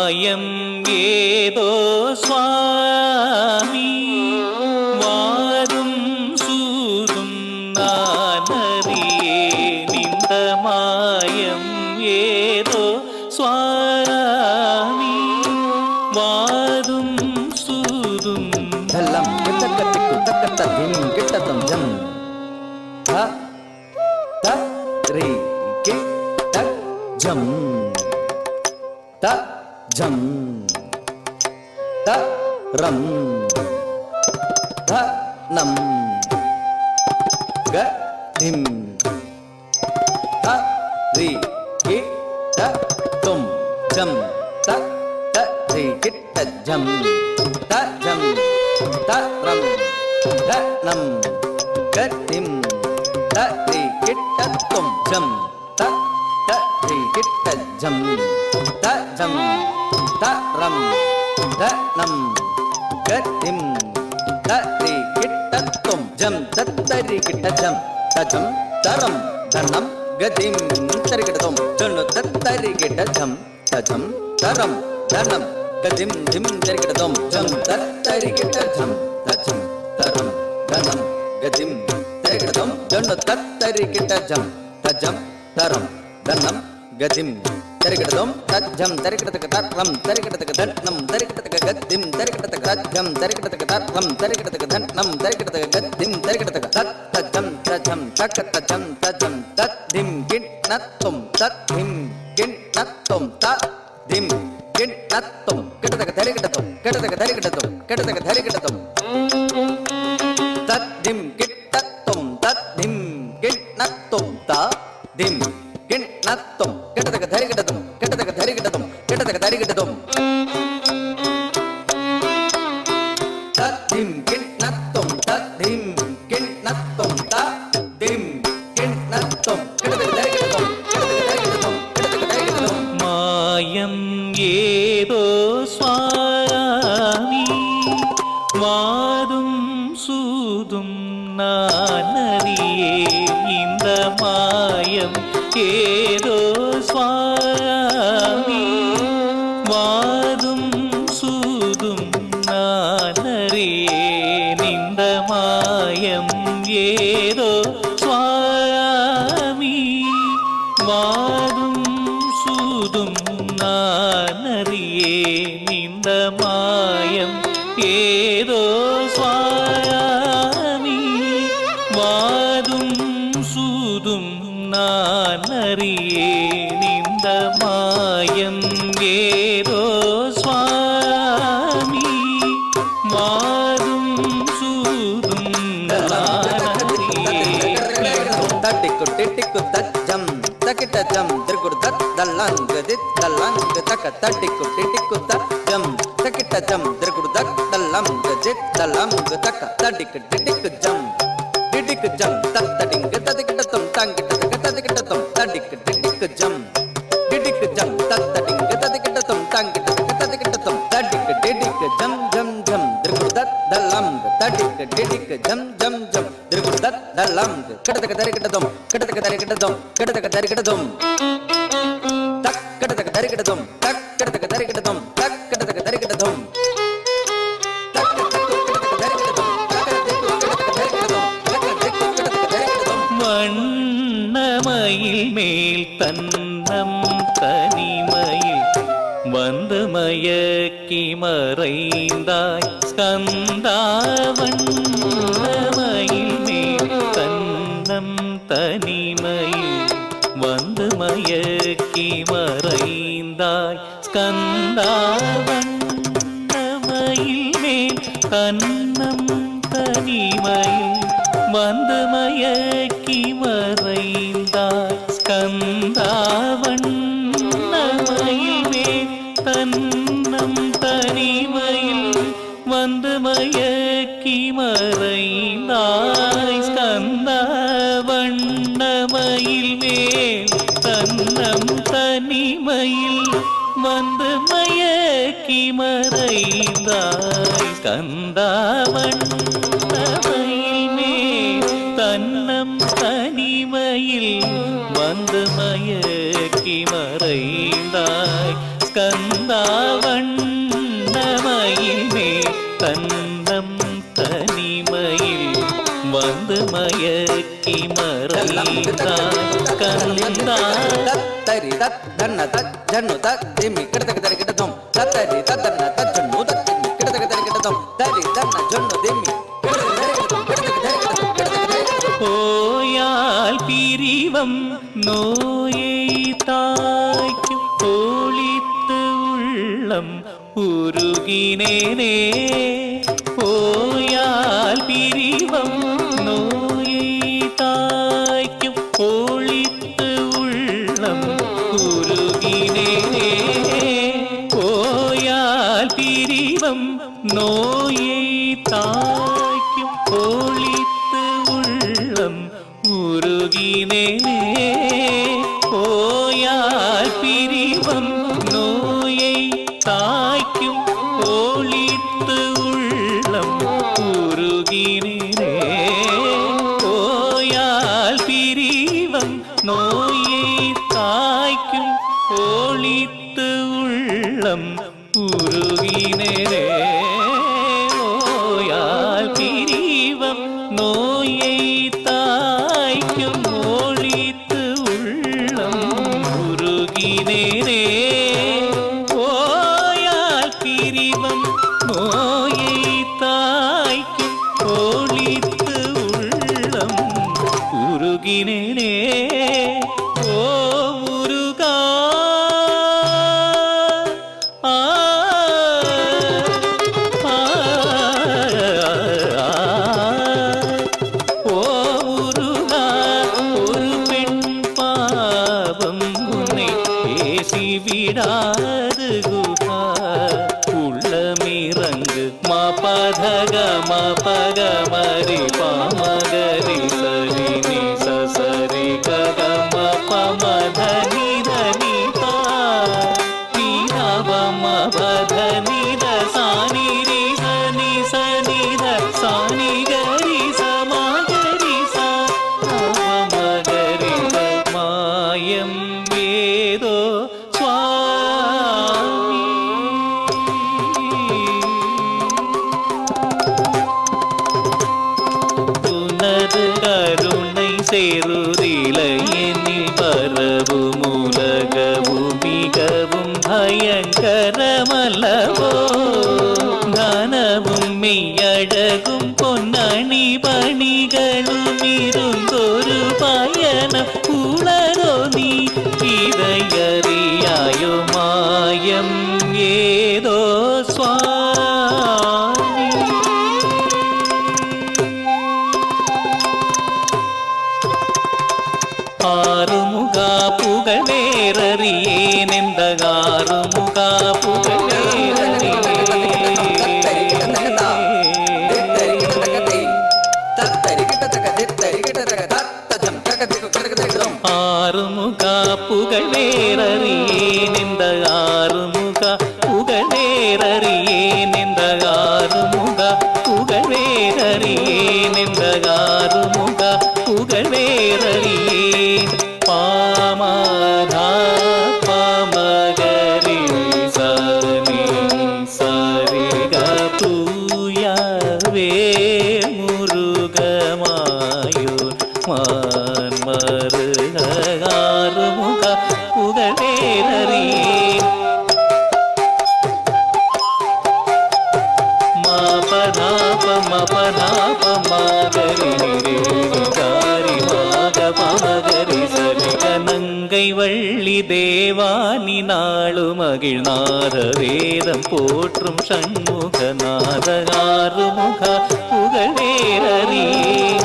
மாயம் ஏதோ சுவாமி வாரும் சூதும் நானறியேன் இந்த மாயம் ஏதோ சுவாமி வாரும் சூதும் தல்லம் கிட்டக்கத்திக்கு தக்கத்ததின் கிட்டத்தம் ஜம் த த ரீ கி த ஜம் த ஜம் த ரம் த நம் க திம் த ரீ கி த தும் ஜம் த த ரீ கி த ஜம் த ஜம் த ரம் த நம் க திம் த ரீ கி த தும் ஜம் த த ரீ கி த ஜம் த ஜம் த ரம் த நம் க திம் த ரீ கி த தும் ஜம் த த ரீ கி த ஜம் த ஜம் த ரம் த நம் க திம் த ரீ கி த தும் ஜம் த த ரீ கி த ஜம் த ஜம் த ரம் த நம் க திம் திம் த ரீ கி த தும் ஜம் த த ரீ கி த ஜம் த ஜம் த ரம் த நம் க திம் த ரீ கி த தும் ஜம் த த ரீ கி த ஜம் த ஜம் த ரம் த நம் க திம் த ரீ கி த தும் த ஜம் த ரீ கி த த ரம் த ரீ கி த த நம் த ரீ கி த த க திம் த ரீ கி த த ஜம் த ரீ கி த த ரம் த ரீ கி த த நம் த ரீ கி த த க திம் த ரீ கி த த த ஜம் த ஜம் த க த ஜம் த ஜம் த திம் கின் நத்தும் த திம் கின் நத்தும் த திம் கின் நத்தும் கிட்ட த க த ரீ கி த தும் கிட்ட த க த ரீ கி த தும் கிட்ட த க த ரீ கி த தும் த திம் கின் நத்தும் த திம் கின் நத்தும் த திம் கின் நத்தும் கிட்ட த க த ரீ கி த தும் கிட்ட த க த ரீ கி த தும் கிட்ட த க த ரீ கி த தும் த திம் கின் நத்தும் த திம் கின் நத்தும் த திம் கின் நத்தும் கிட்ட த க த ரீ கி த தும் கிட்ட த க த ரீ கி த தும் கிட்ட த க த ரீ கி த தும் மாயம் ஏதோ சுவாமி வாதும் சூதும் நானறியேன் இந்த மாயம் ஏதோ சுவாமி வாதும் சூதும் நானறியேன் இந்த மாயம் ஏதோ சுவாமி வாதும் சூதும் நானறியேன் இந்த மாயம் ஏதோ சுவாமி வாதும் சூதும் நானறியேன் இந்த மாயம் ஏதோ சுவாமி வாதும் சூதும் தட்டிக்கு டிட்டிக்கு தஜம் தக்கிட்ட ஜம் திருக்குடு தத் தல்லாங்கு தித் தல்லாங்கு தக்க தட்டிக்கு டிட்டிக்கு தஜம் தக்கிட்ட ஜம் திருக்குடு தத் தல்லாங்கு தித் தல்லாங்கு தக்க தட்டிக்கு டிட்டிக்கு ஜம் டிட்டிக்கு ஜம் தத் தட்டிங்கு ததிக்கிட்ட தும் தாங்கிட்ட தக்க ததிக்கிட்ட தும் தட்டிக்கு டிட்டிக்கு ஜம் டிட்டிக்கு ஜம் தத் தட்டிங்கு ததிக்கிட்ட தும் தாங்கிட்ட தக்க ததிக்கிட்ட தும் தட்டிக்கு டிட்டிக்கு ஜம் ஜம் ஜம் திருக்குடு தத் தல்லாங்கு தட்டிக்கு டிட்டிக்கு ஜம் ஜம் ஜம் திருக்குடு தத் தல்லாங்கு கிட்டத்தக்க தரிக்கிட்டதும் கிட்டத்தக்க தரிக்கிட்டதும் கிட்டத்தக்க தரிக்கிட்டதும் தக் கிட்டத்தக்க தரிக்கிட்டதும் தக் கிட்டத்தக்க தரிக்கிட்டதும் தக் கிட்டத்தக்க தரிக்கிட்டதும் வண்ணமயில் மேல் தன்னம் தனிமயில் வந்து மயக்கி மறைந்தாய் ஸ்கந்தா வண்ணமயில் மேல் தன்னம் தனிமயில் வந்து மயக்கி மறைந்தாய் ஸ்கந்தா வண்ணமயில் மேல் தன்னம் தனிமயில் வந்து மயக்கி மறைந்தாய் ஸ்கந்தா வண்ணமயில் மேல் தன்னம் தனிமயில் வந்து மயக்கி மறைந்தாய் ஸ்கந்தா வண்ணமயில் மேல் தன்னம் தனிமயில் வந்து மயக்கி மறைந்தாய் ஸ்கந்தா வண்ணமயில் மேல் தன்னம் தனிமயில் வந்து மயக்கி மறைந்தாய் ஸ்கந்தா வண்ணமயில் மேல் தன்னம் தனிமையில் வந்து மயக்கி மறைந்தாய் கந்தா. தத்தரி தத்தன்ன தஜ்ஜன்னு தத்திமி கிடதக தரி கிடதும் தத்தரி தத்தன்ன தஜ்ஜன்னு தத்திமி கிடதக தரி கிடதும் தரி தன்ன ஜன்னு திமி போயால் பிரிவம் நோயை தாய்க்கும் ஒளித்து உள்ளம் உருகினேனே. போயால் பிரிவம் நோயை தாய்க்கும் ஒளித்து உள்ளம் உருகினேனே. போயால் பிரிவம் நோயை தாய்க்கும் ஒளித்து உள்ளம் உருகினேனே. போயால் பிரிவம் நோயை தாய்க்கும் ஒளித்து உள்ளம் உருகினேனே. போயால் பிரிவம் நோயை தாய்க்கும் ஒளித்து உள்ளம் உருகினேனே. ஓயால் பிரிவம் நோயை தாய்க்கும் ஒளித்து உள்ளம் உருகினேனே. ஓயால் பிரிவம் நோயை தாய்க்கும் ஒளித்து உள்ளம் உருகினேனே. ஓ முருகா ஆ ஆ ஓ முருகா ஒரு பெண் பாவம் உன்னை பேசிவிடாது குஹா. உள்ளமிறங்கு மபதக மபக மரி பாமகரி சரி நி சரி கக மபமத நித நிபா நிரவ மபத நித சானி ரி சனி சனித சானி கரி சமகரி சா மகரி மாயம் வேதோ சுவாமி. உனது கருணை சேருதிலையெனில் பரவும் உலகவும் மிகவும் பயங்கரமல்லவோ. தனவும் மெய்யழகும் பொன்னணி பணிகளும் இருந்தொரு பயணம் உளரோ நீ இதையறியாயோ மாயம் ஏதோ சுவாமி. ஆறுமுகா புகழேறியேன் எந்த ஆறுமுகா ஆறுமுகா புகழேறியேன் இந்த ஆறுமுகா புகழேறியேன் இந்த ஆறுமுகா புகழேறியேன் இந்த ஆறுமுகா புகழேறியேன். பாமதா பமகரி சனி சரிக பூயவே முருகமாயூர் மான் மருக ஆறுமுக புகழேறியேன். மபதாப மபதாப மகரி நிரி மாக பமகரி சரிக நங்கை வள்ளி தேவானி நாளு மகிழ்நாத வேதம் போற்றும் சண்முகநாத ஆறுமுக புகழேறியேன்.